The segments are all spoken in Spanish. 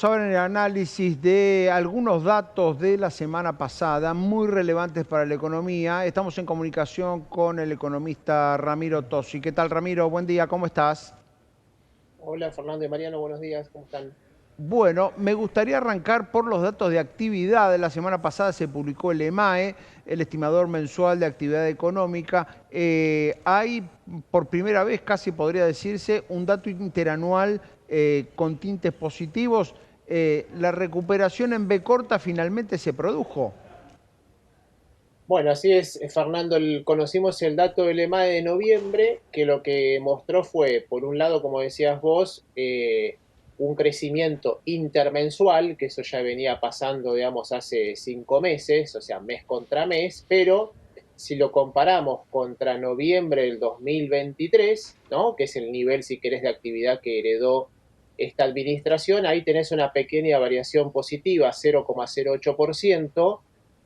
Vamos a ver el análisis de algunos datos de la semana pasada, muy relevantes para la economía. Estamos en comunicación con el economista Ramiro Tosi. ¿Qué tal, Ramiro? Buen día, ¿cómo estás? Hola Fernando y Mariano, buenos días, ¿cómo están? Bueno, me gustaría arrancar por los datos de actividad. La semana pasada se publicó el EMAE, el estimador mensual de actividad económica. Hay, por primera vez, casi podría decirse, un dato interanual con tintes positivos. La recuperación en B corta finalmente se produjo. Bueno, así es, Fernando, conocimos el dato del EMAE de noviembre, que lo que mostró fue, por un lado, como decías vos, un crecimiento intermensual, que eso ya venía pasando, digamos, hace 5 meses, o sea, mes contra mes, pero si lo comparamos contra noviembre del 2023, ¿no? Que es el nivel, si querés, de actividad que heredó esta administración, ahí tenés una pequeña variación positiva, 0,08%.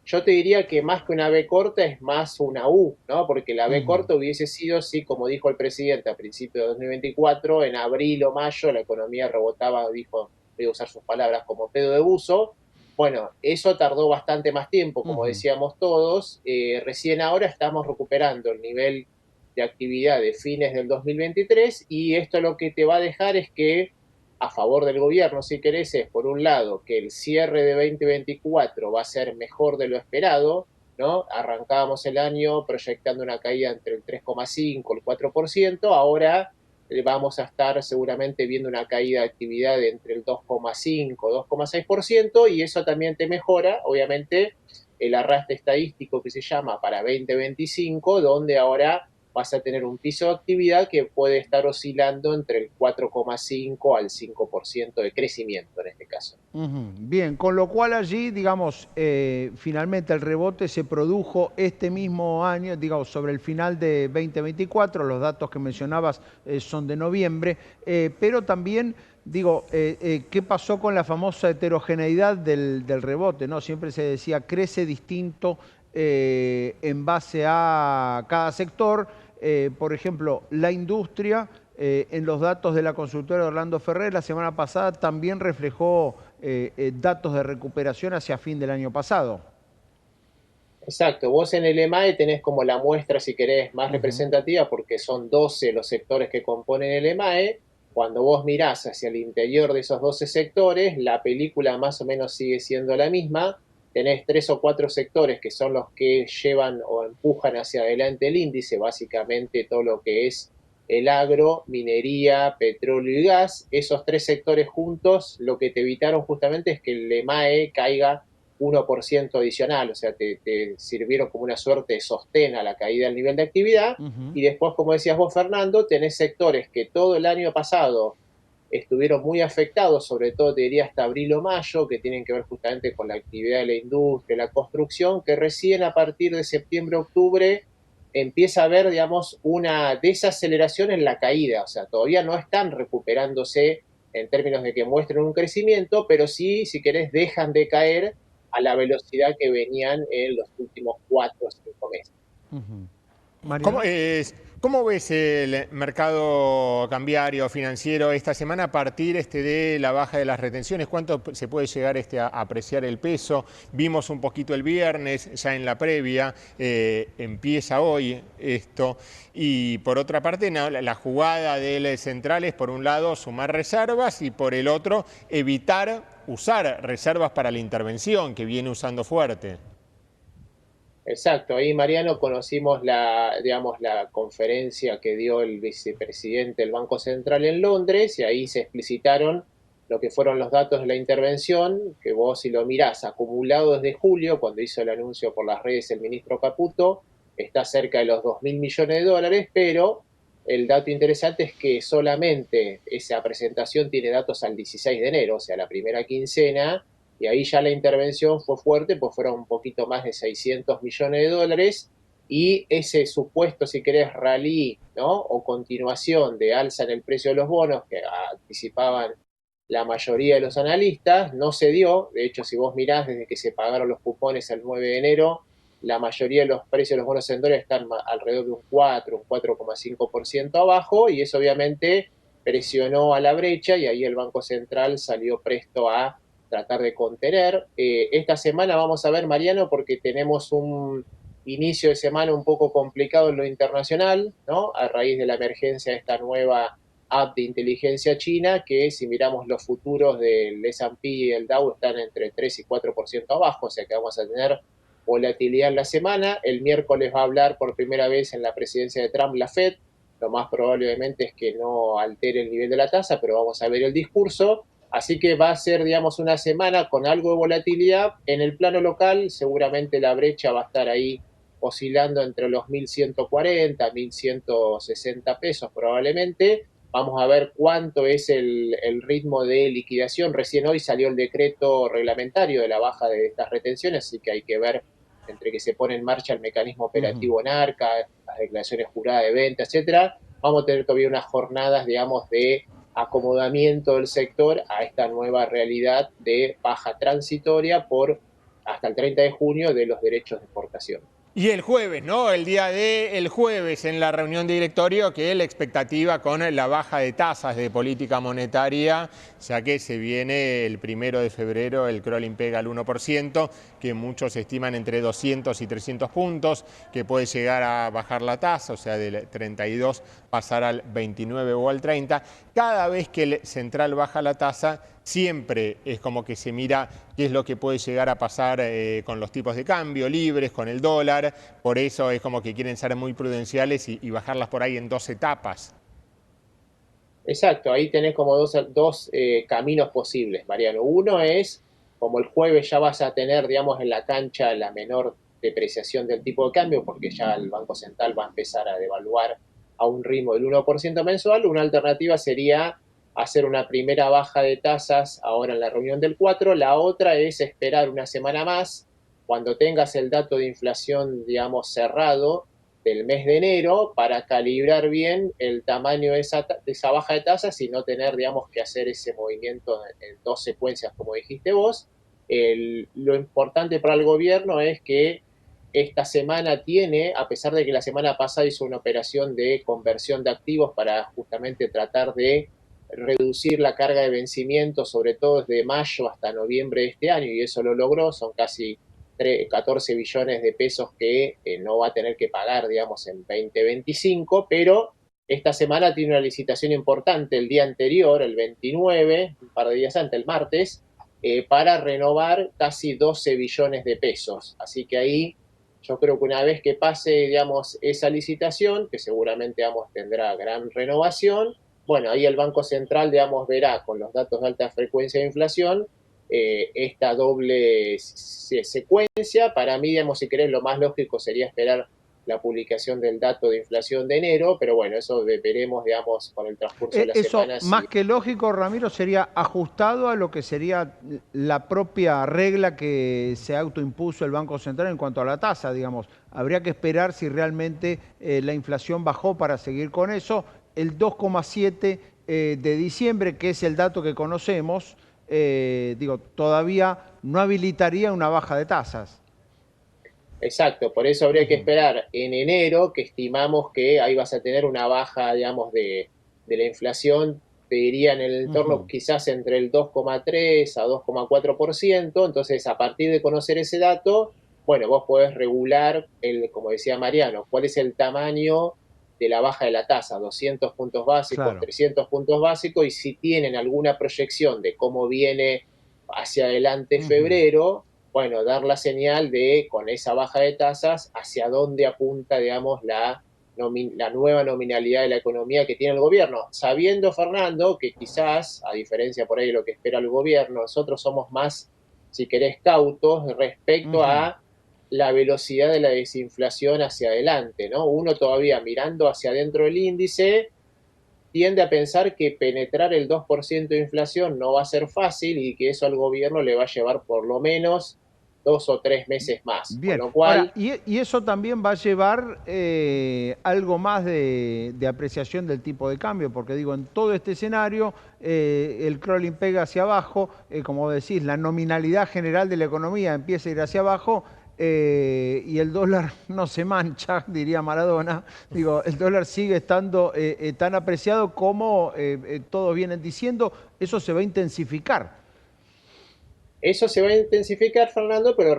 Yo te diría que más que una B corta es más una U, ¿no? Porque la B Ujú. corta hubiese sido, sí, como dijo el presidente a principios de 2024, en abril o mayo la economía rebotaba, dijo, voy a usar sus palabras, como pedo de buzo. Bueno, eso tardó bastante más tiempo, como Ujú. decíamos todos. Recién ahora estamos recuperando el nivel de actividad de fines del 2023 y esto lo que te va a dejar es que a favor del gobierno, si querés, es por un lado que el cierre de 2024 va a ser mejor de lo esperado, ¿no? Arrancábamos el año proyectando una caída entre el 3,5 y el 4%, ahora vamos a estar seguramente viendo una caída de actividad de entre el 2,5 y 2,6%, y eso también te mejora, obviamente, el arrastre estadístico que se llama para 2025, donde ahora vas a tener un piso de actividad que puede estar oscilando entre el 4,5 al 5% de crecimiento en este caso. Ujú. Bien, con lo cual allí, digamos, finalmente el rebote se produjo este mismo año, digamos, sobre el final de 2024, los datos que mencionabas son de noviembre, pero también, digo, ¿qué pasó con la famosa heterogeneidad del rebote? ¿No? Siempre se decía, crece distinto en base a cada sector. Por ejemplo, la industria en los datos de la consultora Orlando Ferrer la semana pasada también reflejó datos de recuperación hacia fin del año pasado. Exacto, vos en el EMAE tenés como la muestra, si querés, más Ujú. representativa, porque son 12 los sectores que componen el EMAE. Cuando vos mirás hacia el interior de esos 12 sectores, la película más o menos sigue siendo la misma. Tenés 3 o 4 sectores que son los que llevan o empujan hacia adelante el índice, básicamente todo lo que es el agro, minería, petróleo y gas. Esos 3 sectores juntos lo que te evitaron justamente es que el EMAE caiga 1% adicional, o sea, te sirvieron como una suerte de sostén a la caída del nivel de actividad. Ujú. Y después, como decías vos, Fernando, tenés sectores que todo el año pasado estuvieron muy afectados, sobre todo te diría hasta abril o mayo, que tienen que ver justamente con la actividad de la industria, la construcción, que recién a partir de septiembre-octubre empieza a haber, digamos, una desaceleración en la caída, o sea, todavía no están recuperándose en términos de que muestren un crecimiento, pero sí, si querés, dejan de caer a la velocidad que venían en los últimos 4 o 5 meses. Ujú. ¿Cómo, Mariano. es, ¿Cómo ves el mercado cambiario financiero esta semana a partir de la baja de las retenciones? ¿Cuánto se puede llegar a apreciar el peso? Vimos un poquito el viernes, ya en la previa, empieza hoy esto. Y por otra parte, no, la jugada del central es, por un lado, sumar reservas y por el otro, evitar usar reservas para la intervención, que viene usando fuerte. Exacto, ahí Mariano conocimos la, digamos, la conferencia que dio el vicepresidente del Banco Central en Londres, y ahí se explicitaron lo que fueron los datos de la intervención, que vos si lo mirás acumulado desde julio, cuando hizo el anuncio por las redes el ministro Caputo, está cerca de los 2.000 millones de dólares, pero el dato interesante es que solamente esa presentación tiene datos al 16 de enero, o sea, la primera quincena, y ahí ya la intervención fue fuerte, pues fueron un poquito más de 600 millones de dólares, y ese supuesto, si querés, rally, ¿no? O continuación de alza en el precio de los bonos que anticipaban la mayoría de los analistas, no se dio. De hecho, si vos mirás desde que se pagaron los cupones el 9 de enero, la mayoría de los precios de los bonos en dólares están alrededor de un 4,5% abajo, y eso obviamente presionó a la brecha y ahí el Banco Central salió presto a tratar de contener. Esta semana vamos a ver, Mariano, porque tenemos un inicio de semana un poco complicado en lo internacional, ¿no? A raíz de la emergencia de esta nueva app de inteligencia china, que si miramos los futuros del S&P y el Dow están entre 3 y 4% abajo, o sea que vamos a tener volatilidad en la semana. El miércoles va a hablar por primera vez en la presidencia de Trump la Fed. Lo más probable obviamente es que no altere el nivel de la tasa, pero vamos a ver el discurso. Así que va a ser, digamos, una semana con algo de volatilidad. En el plano local, seguramente la brecha va a estar ahí oscilando entre los 1.140, 1.160 pesos probablemente. Vamos a ver cuánto es el ritmo de liquidación. Recién hoy salió el decreto reglamentario de la baja de estas retenciones, así que hay que ver entre que se pone en marcha el mecanismo operativo en ARCA, las declaraciones juradas de venta, etcétera. Vamos a tener todavía unas jornadas, digamos, de acomodamiento del sector a esta nueva realidad de baja transitoria por hasta el 30 de junio de los derechos de exportación. Y el jueves, ¿no? El día del jueves en la reunión de directorio, que la expectativa con la baja de tasas de política monetaria, ya que se viene el 1 de febrero, el crawling pega al 1%, que muchos estiman entre 200 y 300 puntos, que puede llegar a bajar la tasa, o sea, del 32 pasar al 29 o al 30. Cada vez que el central baja la tasa, siempre es como que se mira qué es lo que puede llegar a pasar con los tipos de cambio libres, con el dólar. Por eso es como que quieren ser muy prudenciales y bajarlas por ahí en 2 etapas. Exacto, ahí tenés como dos caminos posibles, Mariano. Uno es, como el jueves ya vas a tener, digamos, en la cancha la menor depreciación del tipo de cambio, porque ya el Banco Central va a empezar a devaluar a un ritmo del 1% mensual. Una alternativa sería hacer una primera baja de tasas ahora en la reunión del 4. La otra es esperar una semana más, cuando tengas el dato de inflación, digamos, cerrado del mes de enero, para calibrar bien el tamaño de esa baja de tasas y no tener, digamos, que hacer ese movimiento en 2 secuencias, como dijiste vos. Lo importante para el gobierno es que esta semana tiene, a pesar de que la semana pasada hizo una operación de conversión de activos para justamente tratar de reducir la carga de vencimiento, sobre todo desde mayo hasta noviembre de este año, y eso lo logró. Son casi 14 billones de pesos que no va a tener que pagar, digamos, en 2025, pero esta semana tiene una licitación importante el día anterior, el 29, un par de días antes, el martes, para renovar casi 12 billones de pesos. Así que ahí yo creo que una vez que pase, digamos, esa licitación, que seguramente, digamos, tendrá gran renovación, bueno, ahí el Banco Central, digamos, verá con los datos de alta frecuencia de inflación esta doble secuencia. Para mí, digamos, si querés, lo más lógico sería esperar la publicación del dato de inflación de enero, pero bueno, eso veremos, digamos, con el transcurso de las semanas. Más que lógico, Ramiro, sería ajustado a lo que sería la propia regla que se autoimpuso el Banco Central en cuanto a la tasa, digamos. Habría que esperar si realmente la inflación bajó para seguir con eso. El 2,7 de diciembre, que es el dato que conocemos, todavía no habilitaría una baja de tasas. Exacto, por eso habría que esperar en enero, que estimamos que ahí vas a tener una baja, digamos, de la inflación, te diría en el entorno quizás entre el 2,3 a 2,4%. Entonces, a partir de conocer ese dato, bueno, vos podés regular, como decía Mariano, cuál es el tamaño de la baja de la tasa, 200 puntos básicos, claro, 300 puntos básicos, y si tienen alguna proyección de cómo viene hacia adelante febrero, bueno, dar la señal de, con esa baja de tasas, hacia dónde apunta, digamos, la nueva nominalidad de la economía que tiene el gobierno, sabiendo, Fernando, que quizás, a diferencia por ahí de lo que espera el gobierno, nosotros somos más, si querés, cautos respecto a la velocidad de la desinflación hacia adelante, ¿no? Uno todavía mirando hacia adentro del índice tiende a pensar que penetrar el 2% de inflación no va a ser fácil y que eso al gobierno le va a llevar por lo menos 2 o 3 meses más. Bien. Con lo cual, ahora, y eso también va a llevar algo más de apreciación del tipo de cambio, porque digo, en todo este escenario, el crawling pega hacia abajo, como decís, la nominalidad general de la economía empieza a ir hacia abajo, y el dólar no se mancha, diría Maradona. Digo, el dólar sigue estando tan apreciado como todos vienen diciendo, eso se va a intensificar. Eso se va a intensificar, Fernando, pero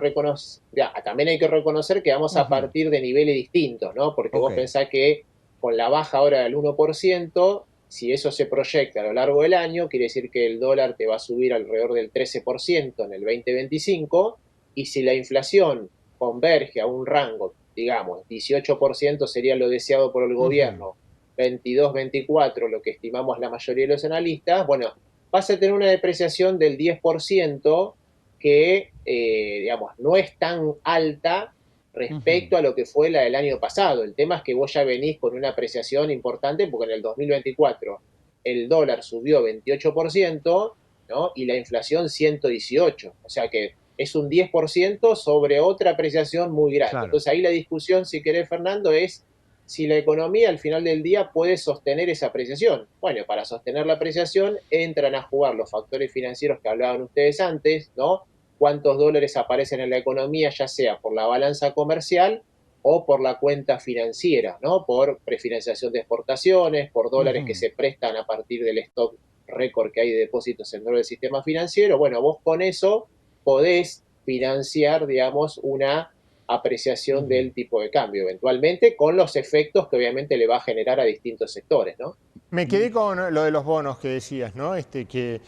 también hay que reconocer que vamos a Ujú. partir de niveles distintos, ¿no? Porque Ok. vos pensás que con la baja ahora del 1%, si eso se proyecta a lo largo del año, quiere decir que el dólar te va a subir alrededor del 13% en el 2025, y si la inflación converge a un rango, digamos, 18% sería lo deseado por el Ujú. gobierno, 22, 24, lo que estimamos la mayoría de los analistas, bueno, vas a tener una depreciación del 10% que, digamos, no es tan alta Ujú. respecto a lo que fue la del año pasado. El tema es que vos ya venís con una apreciación importante porque en el 2024 el dólar subió 28%, ¿no? Y la inflación 118%. O sea que es un 10% sobre otra apreciación muy grande. Claro. Entonces ahí la discusión, si querés, Fernando, es si la economía al final del día puede sostener esa apreciación. Bueno, para sostener la apreciación entran a jugar los factores financieros que hablaban ustedes antes, ¿no? Cuántos dólares aparecen en la economía, ya sea por la balanza comercial o por la cuenta financiera, ¿no? Por prefinanciación de exportaciones, por dólares que Ujú. se prestan a partir del stock récord que hay de depósitos en dólares del sistema financiero. Bueno, vos con eso podés financiar, digamos, una apreciación Ujú. del tipo de cambio, eventualmente con los efectos que obviamente le va a generar a distintos sectores, ¿no? Me quedé con lo de los bonos que decías, ¿no? Que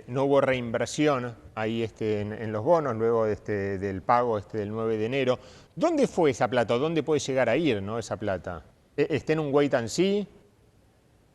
no hubo reinversión ahí en los bonos luego del pago del 9 de enero. ¿Dónde fue esa plata? ¿O dónde puede llegar a ir, ¿no? Esa plata. ¿Está en un wait and see?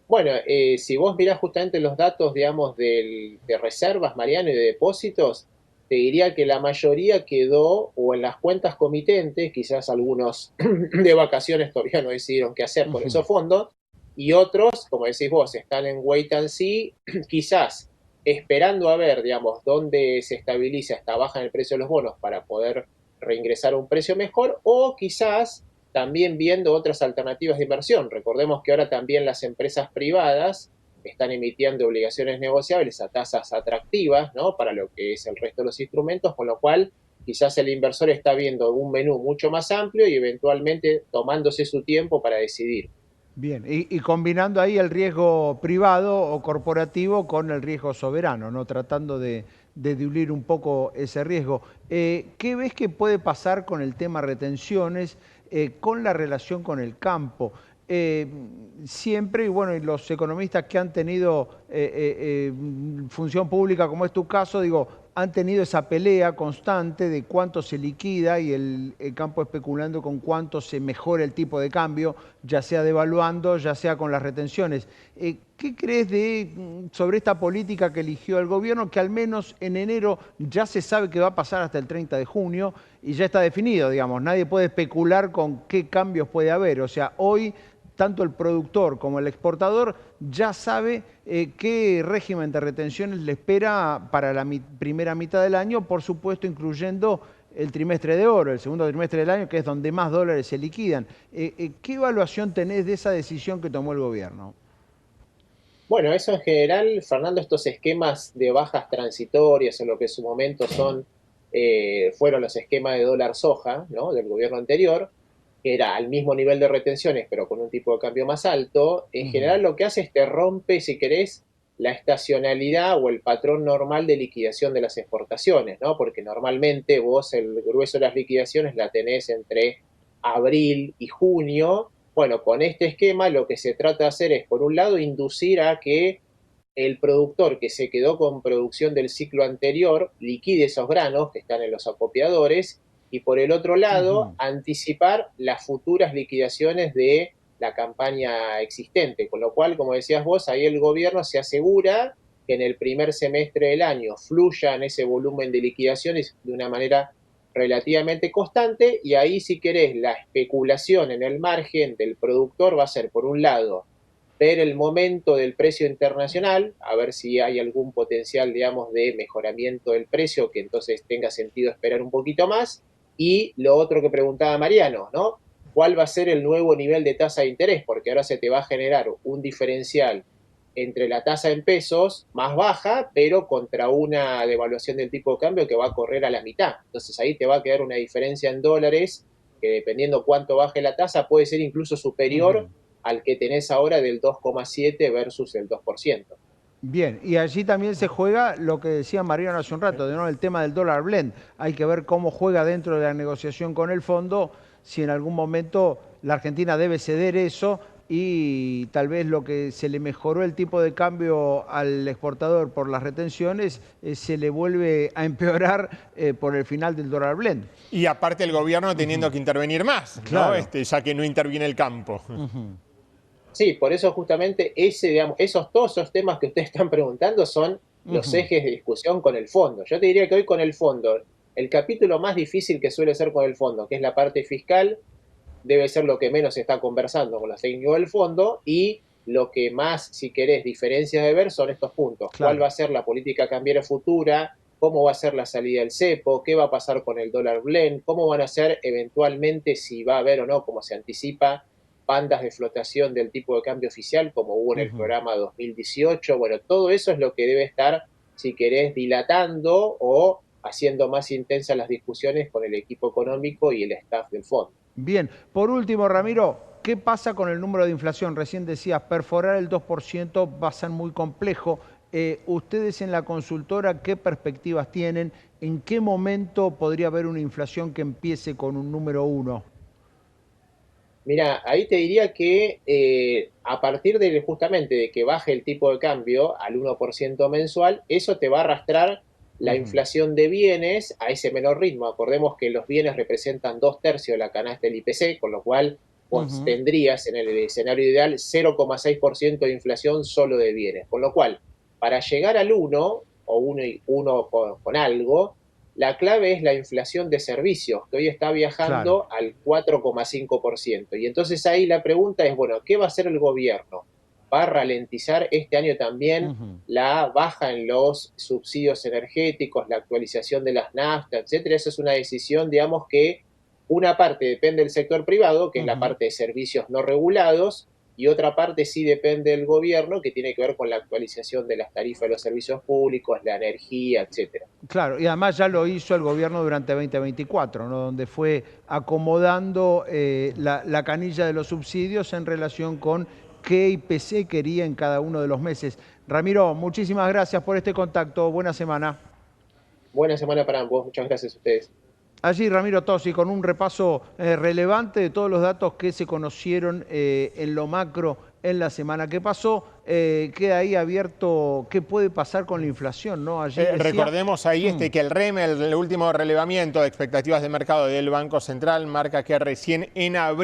Bueno, si vos mirás justamente los datos, digamos, de reservas, Mariano, y de depósitos, te diría que la mayoría quedó o en las cuentas comitentes, quizás algunos de vacaciones todavía no decidieron qué hacer con Ujú. esos fondos, y otros, como decís vos, están en wait and see, quizás esperando a ver, digamos, dónde se estabiliza esta baja en el precio de los bonos para poder reingresar a un precio mejor, o quizás también viendo otras alternativas de inversión. Recordemos que ahora también las empresas privadas están emitiendo obligaciones negociables a tasas atractivas, ¿no? Para lo que es el resto de los instrumentos, con lo cual quizás el inversor está viendo un menú mucho más amplio y eventualmente tomándose su tiempo para decidir. Bien, y combinando ahí el riesgo privado o corporativo con el riesgo soberano, ¿no? Tratando de diluir un poco ese riesgo. ¿Qué ves que puede pasar con el tema retenciones, con la relación con el campo? Eh, Siempre, y bueno, y los economistas que han tenido función pública, como es tu caso, digo, han tenido esa pelea constante de cuánto se liquida y el campo especulando con cuánto se mejora el tipo de cambio, ya sea devaluando, ya sea con las retenciones. ¿Qué crees sobre esta política que eligió el gobierno, que al menos en enero ya se sabe que va a pasar hasta el 30 de junio y ya está definido, digamos? Nadie puede especular con qué cambios puede haber. O sea, hoy tanto el productor como el exportador ya sabe qué régimen de retenciones le espera para la primera mitad del año, por supuesto incluyendo el trimestre de oro, el segundo trimestre del año, que es donde más dólares se liquidan. ¿Qué evaluación tenés de esa decisión que tomó el gobierno? Bueno, eso en general, Fernando, estos esquemas de bajas transitorias en lo que en su momento fueron los esquemas de dólar soja, ¿no? Del gobierno anterior, que era al mismo nivel de retenciones, pero con un tipo de cambio más alto, en Ujú. general lo que hace es te rompe, si querés, la estacionalidad o el patrón normal de liquidación de las exportaciones, ¿no? Porque normalmente vos el grueso de las liquidaciones la tenés entre abril y junio. Bueno, con este esquema lo que se trata de hacer es, por un lado, inducir a que el productor que se quedó con producción del ciclo anterior liquide esos granos que están en los acopiadores y por el otro lado Ujú. anticipar las futuras liquidaciones de la campaña existente, con lo cual, como decías vos, ahí el gobierno se asegura que en el primer semestre del año fluyan ese volumen de liquidaciones de una manera relativamente constante y ahí si querés la especulación en el margen del productor va a ser por un lado ver el momento del precio internacional, a ver si hay algún potencial, digamos, de mejoramiento del precio, que entonces tenga sentido esperar un poquito más. Y lo otro que preguntaba Mariano, ¿no? ¿Cuál va a ser el nuevo nivel de tasa de interés? Porque ahora se te va a generar un diferencial entre la tasa en pesos más baja, pero contra una devaluación del tipo de cambio que va a correr a la mitad. Entonces ahí te va a quedar una diferencia en dólares que dependiendo cuánto baje la tasa puede ser incluso superior al que tenés ahora del 2,7 versus el 2%. Bien, y allí también se juega lo que decía Mariano hace un rato, ¿no? El tema del dólar blend. Hay que ver cómo juega dentro de la negociación con el fondo, si en algún momento la Argentina debe ceder eso y tal vez lo que se le mejoró el tipo de cambio al exportador por las retenciones, se le vuelve a empeorar por el final del dólar blend. Y aparte el gobierno teniendo que intervenir más, Claro. ¿no? Ya que no interviene el campo. Sí, por eso justamente todos esos temas que ustedes están preguntando son los ejes de discusión con el fondo. Yo te diría que hoy con el fondo, el capítulo más difícil que suele ser con el fondo, que es la parte fiscal, debe ser lo que menos se está conversando con los técnicos del fondo, y lo que más, si querés, diferencias de ver son estos puntos. Claro. ¿Cuál va a ser la política cambiaria futura? ¿Cómo va a ser la salida del cepo? ¿Qué va a pasar con el dólar blend? ¿Cómo van a ser eventualmente, si va a haber o no, como se anticipa, bandas de flotación del tipo de cambio oficial, como hubo en el programa 2018? Bueno, todo eso es lo que debe estar, si querés, dilatando o haciendo más intensas las discusiones con el equipo económico y el staff del fondo. Bien, por último, Ramiro, ¿qué pasa con el número de inflación? Recién decías, perforar el 2% va a ser muy complejo. Ustedes en la consultora, ¿qué perspectivas tienen? ¿En qué momento podría haber una inflación que empiece con un número 1? Mira, ahí te diría que a partir de justamente de que baje el tipo de cambio al 1% mensual, eso te va a arrastrar la inflación de bienes a ese menor ritmo. Acordemos que los bienes representan 2/3 de la canasta del IPC, con lo cual vos tendrías en el escenario ideal 0,6% de inflación solo de bienes. Con lo cual, para llegar al 1 o 1 con algo, la clave es la inflación de servicios, que hoy está viajando al 4,5%. Y entonces ahí la pregunta es, bueno, ¿qué va a hacer el gobierno? ¿Va a ralentizar este año también la baja en los subsidios energéticos, la actualización de las naftas, etcétera? Esa es una decisión, digamos, que una parte depende del sector privado, que es la parte de servicios no regulados, y otra parte sí depende del gobierno, que tiene que ver con la actualización de las tarifas de los servicios públicos, la energía, etcétera. Claro, y además ya lo hizo el gobierno durante 2024, ¿no? Donde fue acomodando la canilla de los subsidios en relación con qué IPC quería en cada uno de los meses. Ramiro, muchísimas gracias por este contacto. Buena semana. Buena semana para ambos. Muchas gracias a ustedes. Allí Ramiro Tosi con un repaso relevante de todos los datos que se conocieron en lo macro en la semana que pasó. Queda ahí abierto qué puede pasar con la inflación, ¿no? Allí decía, recordemos ahí que el REM, el último relevamiento de expectativas de mercado del Banco Central, marca que recién en abril